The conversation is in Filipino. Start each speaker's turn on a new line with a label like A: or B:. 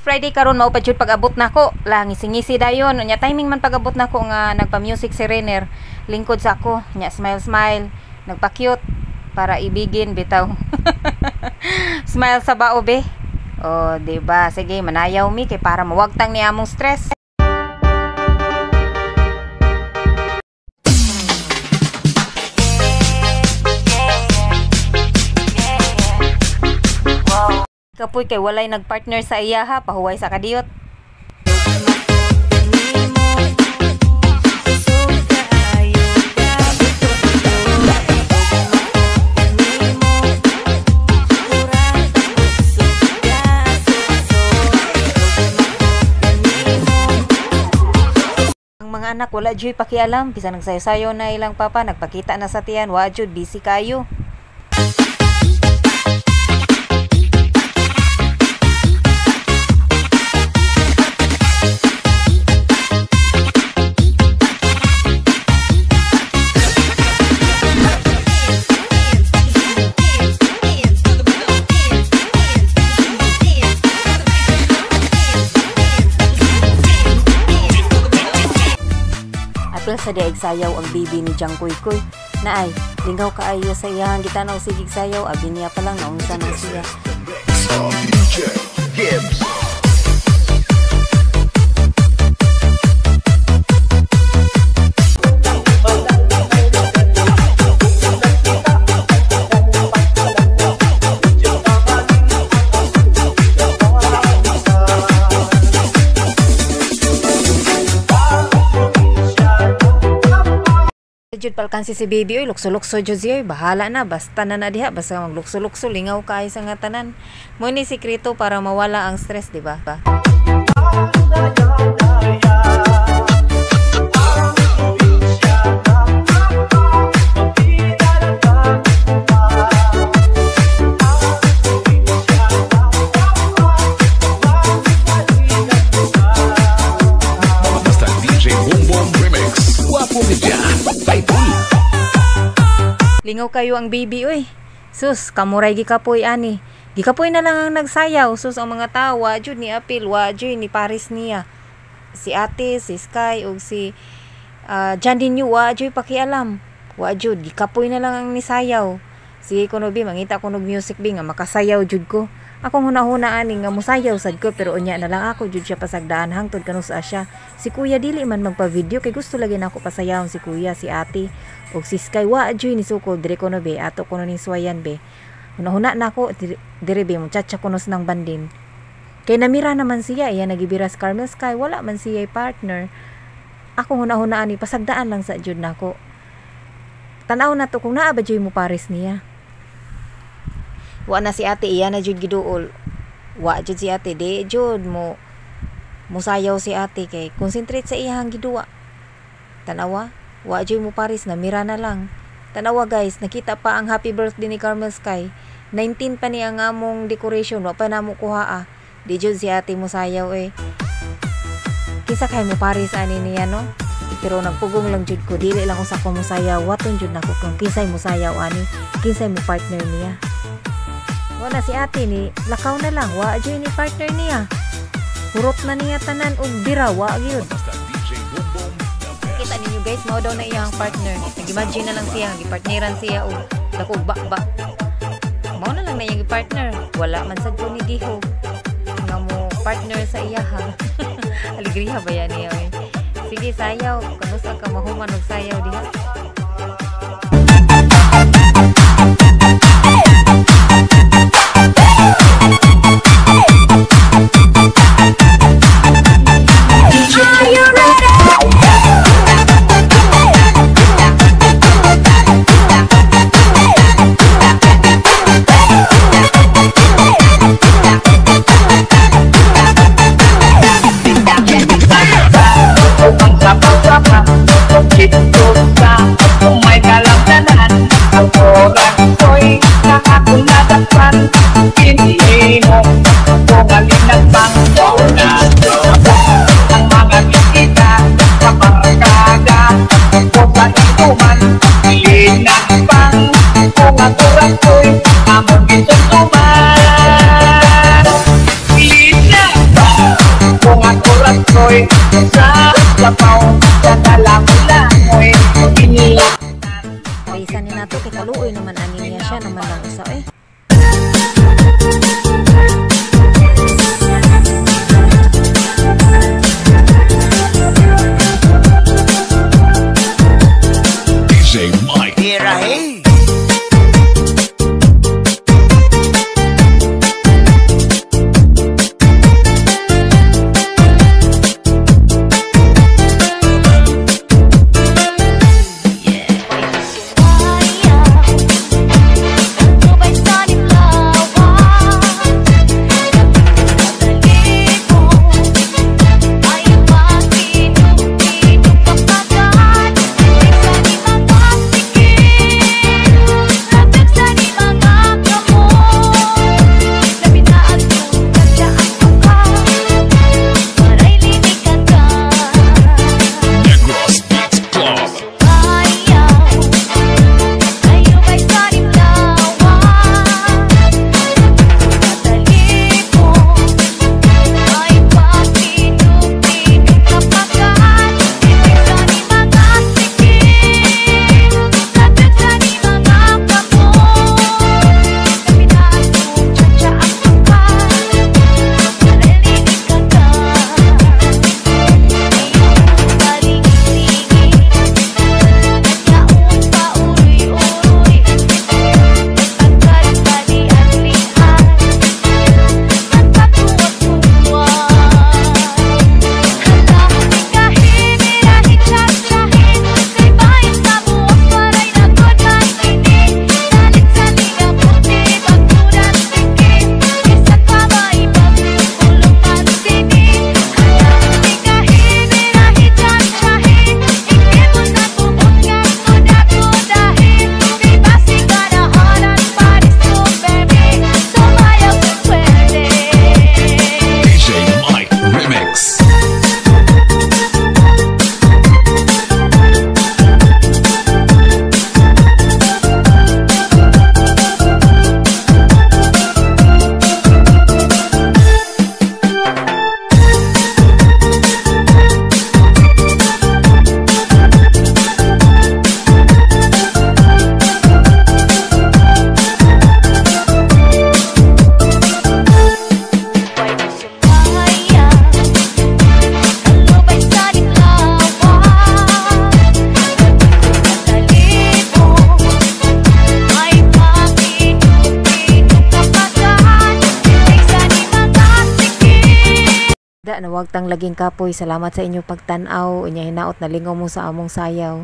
A: Friday karon mao pa jud pag-abot nako. Lang ngisi-ngisi dayon. Nya timing man pag-abot nako nga nagpa-music si Renner. Lingkod sa ako, nya smile. Nagpa-cute para ibigin bitaw. Smile sa bao be. Oh, diba? Sige, manayaw mi kay para mawagtang ni among stress. Kapoy kay walay nagpartner sa iya ha, pahuway sa kadiyot. Ang mga anak wala jud pakialam, bisan nagsayo-sayo na ilang papa, nagpakita na sa tiyan, wa jud busy kayo. Sa diag sayaw ang bibi ni Jang Kuy Kuy. Naay, lingaw kaayo sa iyang gitanaw sigig sayaw, abi niya pa lang naunsa na siya. Jud palkansi si baby oy, lukso-lukso jud siya, bahala na, basta na diha, basta maglukso-lukso, lingaw kay sa nga tanan. Mo ni sikreto para mawala ang stress, di ba? Lingaw kayo ang baby oy. Sus, kamuray gikapoy ani. Gikapoy na lang ang nagsayaw. Sus, ang mga tao wa jud ni apil, wa jud ni Paris niya. Si Ate, si Sky ug si Jandinyo wa jud pakialam. Wa jud gikapoy na lang ang nisayaw. Sige kuno bi mangita kuno music bi nga makasayaw jud ko. Akong hunahuna ani nga musayaw sad ko pero unya na lang ako jud siya pasagdaan hangtod kanus asya. Si Kuya dili man magpa-video kay gusto lagi nako pasayawon si Kuya, si Ate ug si Sky wa jud ni sukol dire kuno be ato kuno ning suwayan be. Hunahuna nako dire be muchacha kunos nang bandin. Kay namira naman siya iya nagibira sa Carmel Sky wala man siya partner. Ako hunahuna ani pasagdaan lang sa jud nako. Tanaw na to kung naa ba jud mo Paris niya. Wa na si Ate iya na jud giduol. Wa jud si Ate di jud mo musayaw si Ate kay concentrate sa iyang giduwa. Tanawa, wa jud mo Paris na mira na lang. Tanawa guys, nakita pa ang happy birthday ni Carmel Sky. 19 pa ni ang among decoration, wa pa namo kuhaa. Di jud si Ate musayaw eh. Kisa kay mo Paris ani niya no. Pero nagpugong lang jud ko dili lang usa ko musayaw. Waton jud nako kung kinsay musayaw ani, kinsay mo partner niya. Wala si Ate ni lakaw na lang, wa jud ni partner niya. Hurot na niya tanan og bira wa gyud. Kita ninyo guys, mao daw na iyang partner. Nag-imagine na lang siya, gipartneran siya og dakog bakbak. Mao na lang na iyang partner. Wala man sad ko ni Diho nga mo partner sa iya ha. Aligriha ba yan niya eh. Sige sayaw, kanusa ka mahuman og sayaw diha.
B: Kita
A: Da na wag tang laging kapoy. Salamat sa inyo pagtan-aw. Unya hinaot na lingaw mo sa among sayaw.